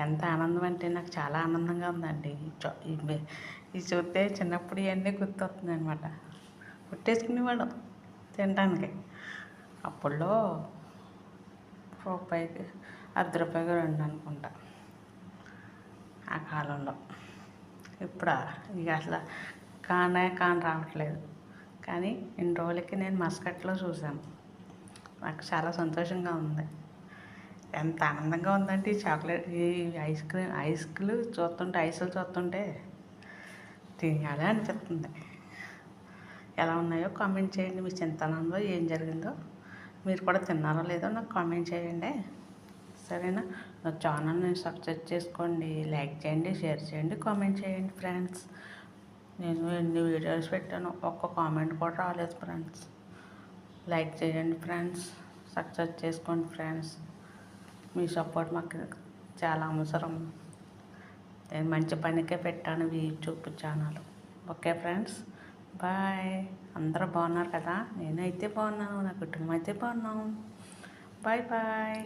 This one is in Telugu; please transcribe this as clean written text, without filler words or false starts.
ఎంత ఆనందం అంటే నాకు చాలా ఆనందంగా ఉందండి. ఇది చూస్తే చిన్నప్పుడు ఇవన్నీ గుర్తొస్తుంది అనమాట. కుట్టేసుకునేవాళ్ళం తినడానికి. అప్పుల్లో రూపాయికి రూ. 1 అనుకుంటా ఆ కాలంలో. ఇప్పుడు ఇక అసలు కాని రావట్లేదు. కానీ ఇన్ని రోజులకి నేను మస్కట్లో చూశాను. నాకు చాలా సంతోషంగా ఉంది. ఎంత ఆనందంగా ఉందంటే ఈ చాక్లెట్ ఈ ఐస్లు చూస్తుంటే తినేయాలి అనిపిస్తుంది. ఎలా ఉన్నాయో కామెంట్ చేయండి. మీ చింతనంలో ఏం జరిగిందో మీరు కూడా తిన్నారో లేదో నాకు కామెంట్ చేయండి. సరేనా? నా ఛానల్ని సబ్స్క్రైబ్ చేసుకోండి, లైక్ చేయండి, షేర్ చేయండి, కామెంట్ చేయండి ఫ్రెండ్స్. నేను ఎన్ని వీడియోస్ పెట్టాను, ఒక్క కామెంట్ కూడా రాలేదు ఫ్రెండ్స్. లైక్ చేయండి ఫ్రెండ్స్, సబ్స్క్రైబ్ చేసుకోండి ఫ్రెండ్స్. మీ సపోర్ట్ మాకు చాలా అవసరం. నేను మంచి పనికే పెట్టాను ఈ YouTube channel. Okay friends, bye. అందరూ బాగున్నారు కదా? నేనైతే బాగున్నాను, నా కుటుంబం అయితే బాగున్నాం. Bye bye.